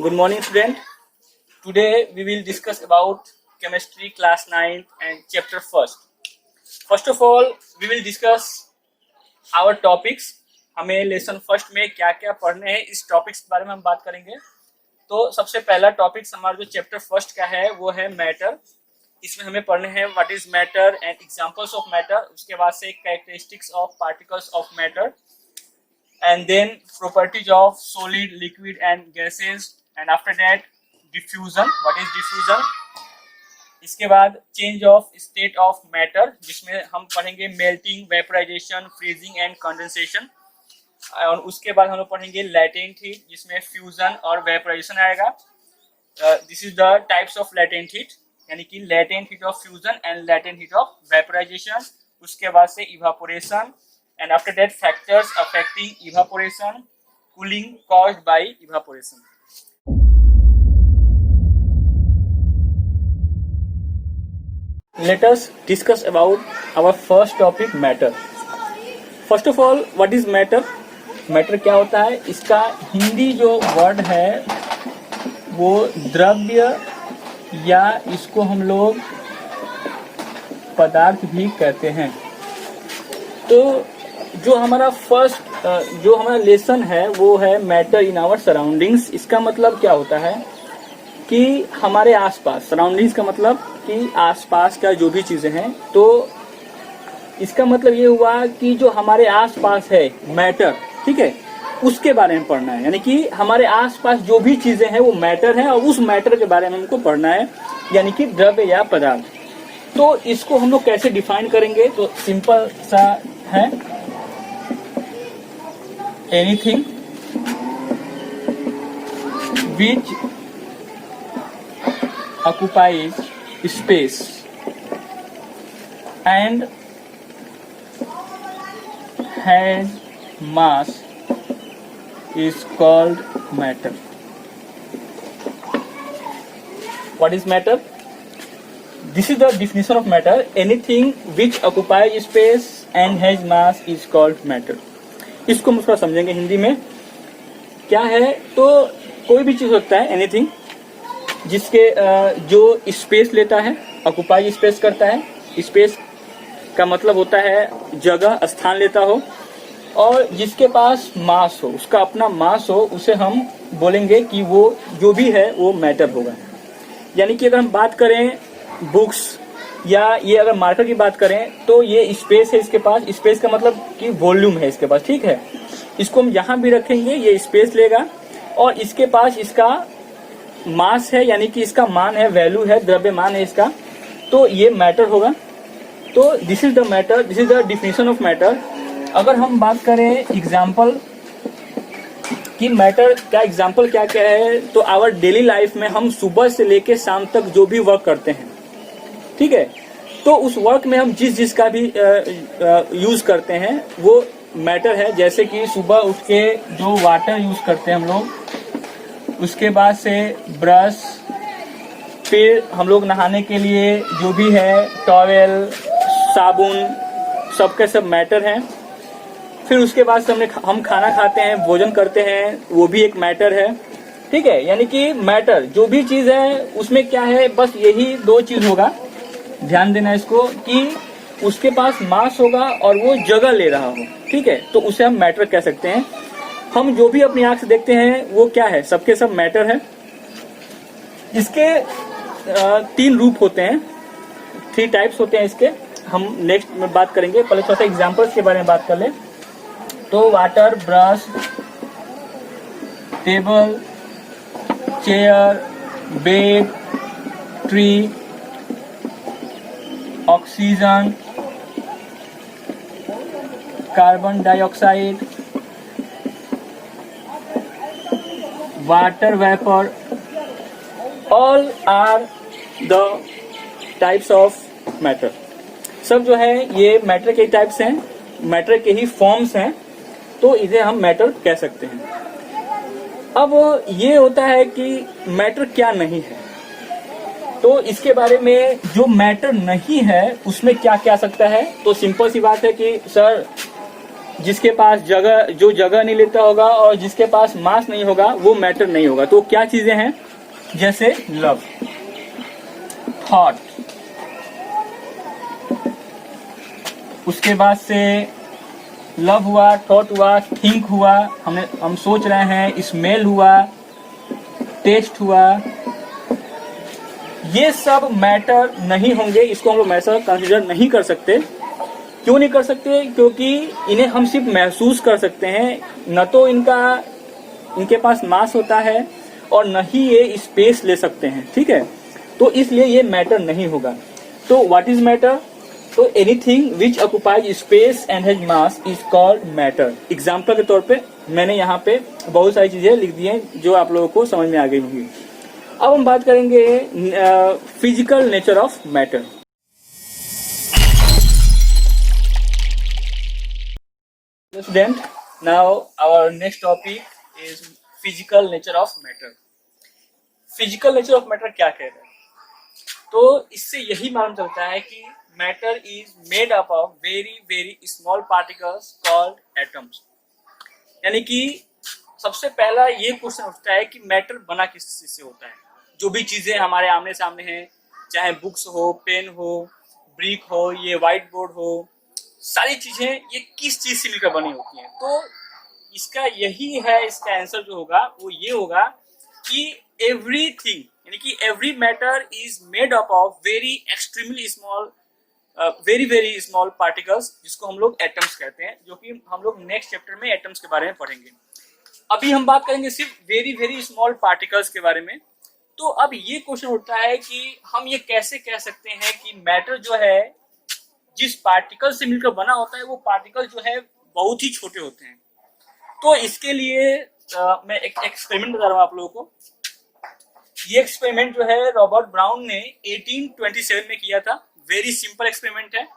Good morning, student. Today we will discuss about chemistry class 9 and chapter first. First of all, we will discuss our topics. हमें lesson first में क्या क्या पढ़ने हैं इस topics के बारे में हम बात करेंगे. तो सबसे पहला टॉपिक हमारा जो चैप्टर फर्स्ट का है वो है मैटर. इसमें हमें पढ़ने हैं what is matter and examples of matter. उसके बाद से characteristics of particles of matter and then properties of solid, liquid and gases, and after that diffusion. What is diffusion? इसके बाद change of state of matter जिसमें हम पढ़ेंगे melting, vaporization, freezing and condensation. और उसके बाद हम लोग पढ़ेंगे latent heat जिसमें fusion और vaporization आएगा. This is the types of latent heat, यानी कि latent heat of fusion and latent heat of vaporization. उसके बाद से evaporation, and after that factors affecting evaporation, cooling caused by evaporation. Let us discuss about our first topic, matter. First of all, what is matter? Matter क्या होता है? इसका हिंदी जो word है वो द्रव्य या इसको हम लोग पदार्थ भी कहते हैं. तो जो हमारा फर्स्ट जो हमारा लेसन है वो है मैटर इन आवर सराउंडिंग्स. इसका मतलब क्या होता है कि हमारे आसपास, सराउंडिंग्स का मतलब कि आसपास का जो भी चीजें हैं. तो इसका मतलब ये हुआ कि जो हमारे आसपास है मैटर, ठीक है, उसके बारे में पढ़ना है. यानी कि हमारे आसपास जो भी चीजें हैं वो मैटर है और उस मैटर के बारे में हमको पढ़ना है, यानी कि द्रव्य या पदार्थ. तो इसको हम लोग कैसे डिफाइन करेंगे? तो सिंपल सा है, anything which occupies space and has mass is called matter. What is matter? This is the definition of matter. Anything which occupies space and has mass is called matter. इसको हम थोड़ा समझेंगे हिंदी में क्या है. तो कोई भी चीज होता है, एनीथिंग जिसके जो स्पेस लेता है, ऑक्युपाई स्पेस करता है. स्पेस का मतलब होता है जगह, स्थान लेता हो, और जिसके पास मास हो, उसका अपना मास हो, उसे हम बोलेंगे कि वो जो भी है वो मैटर होगा. यानी कि अगर हम बात करें बुक्स या ये अगर मार्कर की बात करें तो ये स्पेस है इसके पास. स्पेस का मतलब कि वॉल्यूम है इसके पास, ठीक है. इसको हम यहाँ भी रखेंगे, ये स्पेस लेगा, और इसके पास इसका मास है, यानी कि इसका मान है, वैल्यू है, द्रव्यमान है इसका. तो ये मैटर होगा. तो this is the matter, this is the definition of matter. अगर हम बात करें एग्जाम्पल कि मैटर का एग्जाम्पल क्या क्या है, तो आवर डेली लाइफ में हम सुबह से लेके शाम तक जो भी वर्क करते हैं, ठीक है, तो उस वर्क में हम जिस जिस का भी यूज करते हैं वो मैटर है. जैसे कि सुबह उठ के जो वाटर यूज करते हैं हम लोग, उसके बाद से ब्रश, फिर हम लोग नहाने के लिए जो भी है टॉवेल, साबुन, सबके सब मैटर हैं. फिर उसके बाद से हम खाना खाते हैं, भोजन करते हैं, वो भी एक मैटर है, ठीक है. यानी कि मैटर जो भी चीज है उसमें क्या है, बस यही दो चीज होगा, ध्यान देना इसको, कि उसके पास मास होगा और वो जगह ले रहा हो, ठीक है. तो उसे हम मैटर कह सकते हैं. हम जो भी अपनी आंख से देखते हैं वो क्या है, सबके सब मैटर है. इसके 3 रूप होते हैं, 3 टाइप्स होते हैं इसके. हम नेक्स्ट में बात करेंगे. पहले थोड़ा सा एग्जाम्पल्स के बारे में बात कर ले. तो water, brush, table, chair, bed, tree, oxygen, carbon dioxide, water vapour, all are the types of matter. सब जो है ये मैटर के टाइप्स हैं, मैटर के ही फॉर्म्स हैं. तो इसे हम मैटर कह सकते हैं. अब ये होता है कि मैटर क्या नहीं है. तो इसके बारे में जो मैटर नहीं है उसमें क्या क्या आ सकता है. तो सिंपल सी बात है कि सर जिसके पास जगह नहीं लेता होगा और जिसके पास मास नहीं होगा वो मैटर नहीं होगा। तो क्या चीजें हैं? जैसे लव, थॉट, उसके बाद से लव हुआ, थॉट हुआ, थिंक हुआ, हम सोच रहे हैं, स्मेल हुआ, टेस्ट हुआ, ये सब मैटर नहीं होंगे। इसको हम लोग मैटर कंसिडर नहीं कर सकते। क्यों नहीं कर सकते? क्योंकि इन्हें हम सिर्फ महसूस कर सकते हैं, न तो इनके पास मास होता है और न ही ये स्पेस ले सकते हैं। ठीक है, तो इसलिए ये मैटर नहीं होगा। तो व्हाट इज मैटर? तो anything which occupies space and has mass is called matter. Example के तौर पे मैंने यहाँ पे बहुत सारी चीजें लिख दी हैं जो आप लोगों को समझ में आ गई होंगी। अब हम बात करेंगे physical nature of matter. Student, now our next topic is physical nature of matter. Physical nature of matter क्या कह रहे हैं? तो इससे यही मालूम चलता है कि matter is made up of very very small particles called atoms. यानी कि सबसे पहला ये क्वेश्चन उठता है कि मैटर बना किस चीज से होता है। जो भी चीजें हमारे आमने सामने हैं, चाहे बुक्स हो, पेन हो, ब्रिक हो, ये व्हाइट बोर्ड हो, सारी चीजें ये किस चीज से मिलकर बनी होती हैं? तो इसका यही है, इसका आंसर जो होगा वो ये होगा कि एवरीथिंग, यानी कि every matter is made up of very extremely small, very very small particles, जिसको हम लोग एटम्स कहते हैं, जो कि हम लोग नेक्स्ट चैप्टर में एटम्स के बारे में पढ़ेंगे। अभी हम बात करेंगे सिर्फ वेरी वेरी स्मॉल पार्टिकल्स के बारे में। तो अब ये क्वेश्चन उठता है कि हम ये कैसे कह सकते हैं कि मैटर जो है जिस पार्टिकल से मिलकर बना होता है वो पार्टिकल जो है बहुत ही छोटे होते हैं। तो इसके लिए मैं एक एक्सपेरिमेंट बता रहा हूँ आप लोगों को। ये एक्सपेरिमेंट जो है रॉबर्ट ब्राउन ने 1827 में किया था। वेरी सिंपल एक्सपेरिमेंट है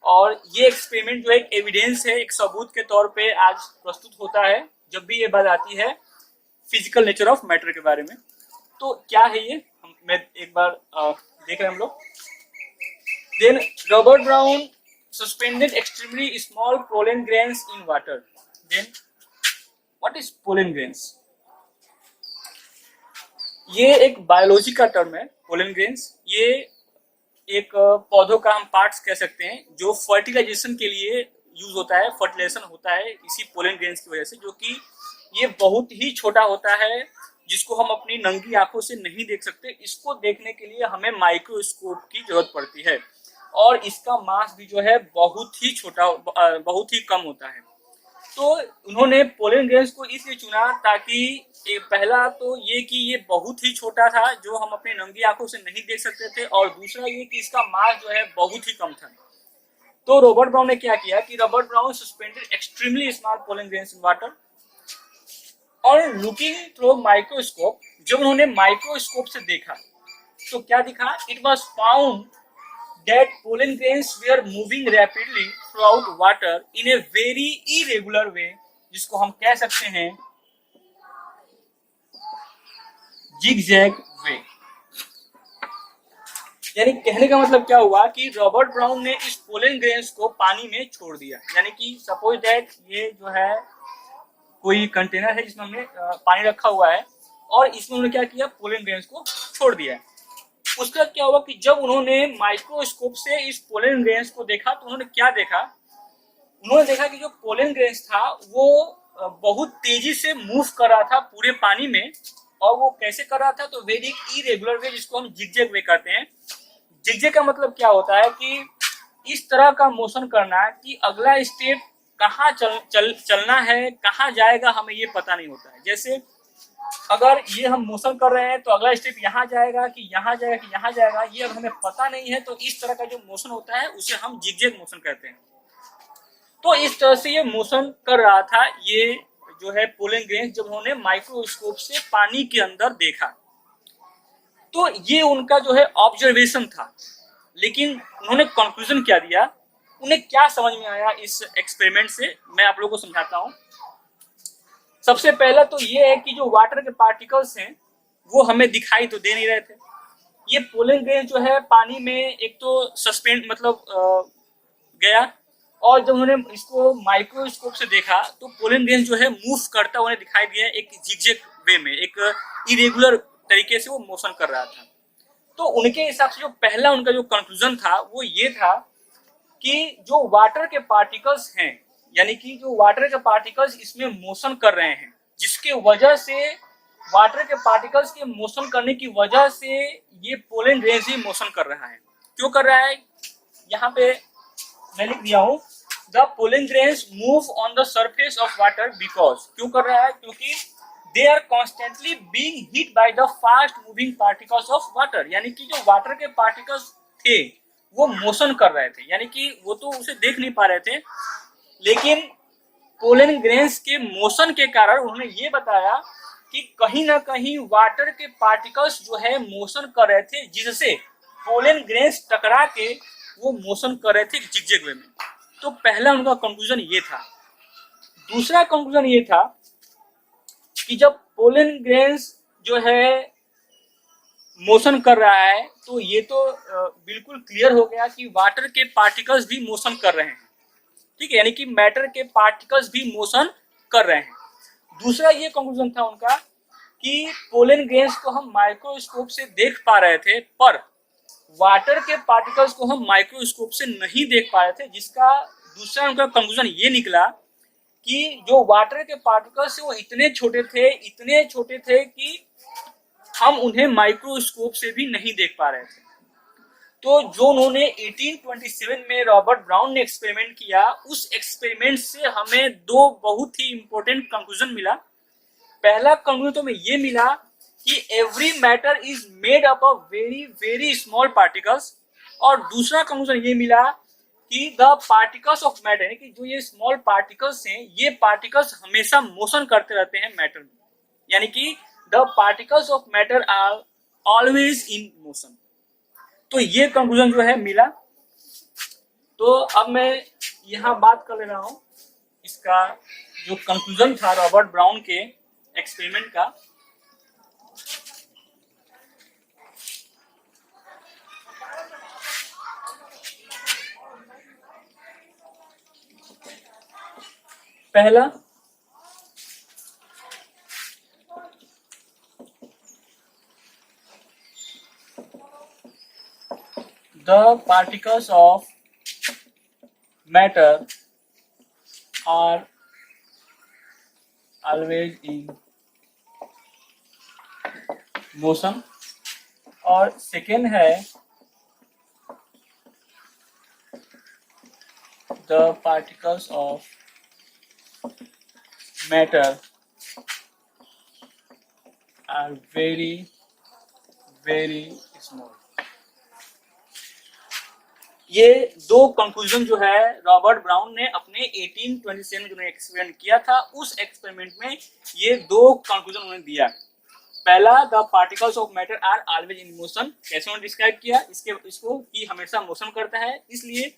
और ये एक्सपेरिमेंट जो है एक एविडेंस है, एक सबूत के तौर पे आज प्रस्तुत होता है जब भी ये बात आती है फिजिकल नेचर ऑफ मैटर के बारे में। तो क्या है ये, मैं एक बार देख रहे हैं हम लोग। Then Robert Brown suspended extremely small pollen grains in water. Then what is pollen grains? ये एक बायोलॉजी का टर्म है पोलन ग्रेन्स। ये एक पौधों का हम पार्ट्स कह सकते हैं जो फर्टिलाइजेशन के लिए यूज होता है, फर्टिलाइजेशन होता है इसी पोलन ग्रेन्स की वजह से, जो कि ये बहुत ही छोटा होता है जिसको हम अपनी नंगी आंखों से नहीं देख सकते। इसको देखने के लिए हमें माइक्रोस्कोप की जरूरत पड़ती है और इसका मास भी जो है बहुत ही छोटा, बहुत ही कम होता है। तो उन्होंने पोलन ग्रेन्स को इसलिए चुना ताकि पहला तो ये कि ये बहुत ही छोटा था जो हम अपने नंगी आंखों से नहीं देख सकते थे, और दूसरा ये कि इसका मास जो है बहुत ही कम था। तो रॉबर्ट ब्राउन ने क्या किया कि Robert brown suspended extremely small pollen grains in water और लुकिंग थ्रू माइक्रोस्कोप। जब उन्होंने माइक्रोस्कोप से देखा तो क्या दिखा? It was found that pollen grains were moving rapidly throughout water in a very irregular way, जिसको हम कह सकते हैं zigzag way। यानी कहने का मतलब क्या हुआ कि रॉबर्ट ब्राउन ने इस पोलन ग्रेन्स को पानी में छोड़ दिया। यानी कि सपोज दैट ये जो है कोई कंटेनर है जिसमें हमने पानी रखा हुआ है और इसमें उन्होंने क्या किया? पोलन ग्रेन्स को छोड़ दिया। उसका क्या हुआ कि जब उन्होंने माइक्रोस्कोप से इस पोलन ग्रेन्स को देखा तो उन्होंने क्या देखा? उन्होंने देखा कि जो पोलन ग्रेन्स था वो बहुत तेजी से मूव कर रहा था पूरे पानी में। और वो कैसे कर रहा था? तो वेरी इरेगुलर वे, जिसको हम जिगजैग वे कहते हैं। जिगजैग का मतलब क्या होता है कि इस तरह का मोशन करना कि अगला स्टेप कहाँ चलना है, कहाँ जाएगा, हमें ये पता नहीं होता है। जैसे अगर ये हम मोशन कर रहे हैं तो अगला स्टेप यहाँ जाएगा कि यहाँ जाएगा कि यहाँ जाएगा, ये अगर हमें पता नहीं है तो इस तरह का जो मोशन होता है उसे हम जिगजैग मोशन कहते हैं। तो इस तरह से ये मोशन कर रहा था ये जो है पोलन ग्रेन्स, जब उन्होंने माइक्रोस्कोप से पानी के अंदर देखा। तो ये उनका जो है ऑब्जर्वेशन था, लेकिन उन्होंने कंक्लूजन क्या दिया, उन्हें क्या समझ में आया इस एक्सपेरिमेंट से, मैं आप लोगों को समझाता हूँ। सबसे पहला तो ये है कि जो वाटर के पार्टिकल्स हैं वो हमें दिखाई तो दे नहीं रहे थे। ये पोलन ग्रेन जो है पानी में एक तो सस्पेंड मतलब गया, और जब उन्होंने इसको माइक्रोस्कोप से देखा तो पोलन ग्रेन जो है मूव करता उन्हें दिखाई दिया एक जिगजैग वे में, एक इरेगुलर तरीके से वो मोशन कर रहा था। तो उनके हिसाब से जो पहला उनका जो कंक्लूजन था वो ये था कि जो वाटर के पार्टिकल्स हैं, यानी कि जो वाटर के पार्टिकल्स इसमें मोशन कर रहे हैं, जिसके वजह से वाटर के पार्टिकल्स के मोशन करने की वजह से ये पोलन ग्रेन ही मोशन कर रहा है। क्यों कर रहा है, यहाँ पे मैं लिख दिया हूं, the pollen grains move on the surface of water because, क्यों कर रहा है, क्योंकि they are constantly being hit by the fast moving particles of water, यानी कि जो वाटर के पार्टिकल्स थे वो मोशन कर रहे थे, यानी कि वो तो उसे देख नहीं पा रहे थे, लेकिन पोलन ग्रेन्स के मोशन के कारण उन्होंने ये बताया कि कहीं ना कहीं वाटर के पार्टिकल्स जो है मोशन कर रहे थे, जिससे पोलन ग्रेन्स टकरा के वो मोशन कर रहे थे जिगजैग वे में। तो पहला उनका कंक्लूजन ये था। दूसरा कंक्लूजन ये था कि जब पोलन ग्रेन्स जो है मोशन कर रहा है तो ये तो बिल्कुल क्लियर हो गया कि वाटर के पार्टिकल्स भी मोशन कर रहे हैं, ठीक है, यानी कि मैटर के पार्टिकल्स भी मोशन कर रहे हैं। दूसरा ये कंक्लूजन था उनका कि पोलन ग्रेन्स को हम माइक्रोस्कोप से देख पा रहे थे, पर वाटर के पार्टिकल्स को हम माइक्रोस्कोप से नहीं देख पा रहे थे, जिसका दूसरा उनका कंक्लूजन ये निकला कि जो वाटर के पार्टिकल्स वो इतने छोटे थे कि हम उन्हें माइक्रोस्कोप से भी नहीं देख पा रहे थे। तो जो उन्होंने 1827 में रॉबर्ट ब्राउन ने एक्सपेरिमेंट किया, उस एक्सपेरिमेंट से हमें दो बहुत ही इंपॉर्टेंट कंक्लूजन मिला। पहला कंक्लूजन तो हमें ये मिला कि every matter is made up of very very small particles, और दूसरा कंक्लूजन ये मिला कि द पार्टिकल्स ऑफ मैटर, यानी कि जो ये स्मॉल पार्टिकल्स हैं, ये पार्टिकल्स हमेशा मोशन करते रहते हैं मैटर में, यानी कि the particles of matter are always in motion. तो ये कंक्लूजन जो है मिला। तो अब मैं यहाँ बात कर ले रहा हूँ इसका जो कंक्लूजन था रॉबर्ट ब्राउन के एक्सपेरिमेंट का। पहला, the particles of matter are always in motion, और सेकेंड है the particles of matter are very very small। ये दो कंक्लूजन जो है रॉबर्ट ब्राउन ने अपने 1827 में जो एक्सपेरिमेंट किया था, उस एक्सपेरिमेंट में ये दो कंक्लूजन उन्होंने दिया। पहला, the particles of matter are always in motion. कैसे उन्होंने डिस्क्राइब किया इसको कि हमेशा मोशन करता है, इसलिए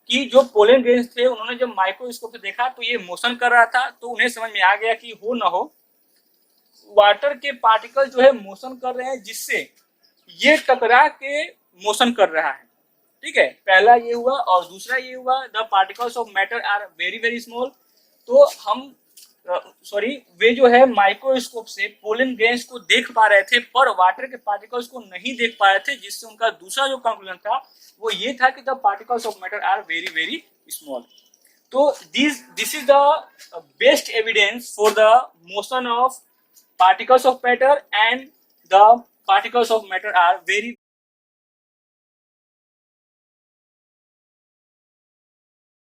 कि जो पोलन ग्रेन्स थे उन्होंने जब माइक्रोस्कोप से देखा तो ये मोशन कर रहा था, तो उन्हें समझ में आ गया कि हो ना हो वाटर के पार्टिकल जो है मोशन कर रहे हैं, जिससे ये टकरा के मोशन कर रहा है, ठीक है। पहला ये हुआ, और दूसरा ये हुआ the particles of matter are very very small. तो हम वे जो है माइक्रोस्कोप से पोलन ग्रेन्स को देख पा रहे थे, पर वाटर के पार्टिकल्स को नहीं देख पा रहे थे, जिससे उनका दूसरा जो कंक्लूजन था वो ये था कि the particles of matter are very very small. तो this is the best evidence for the motion of particles of matter, and the particles of matter are very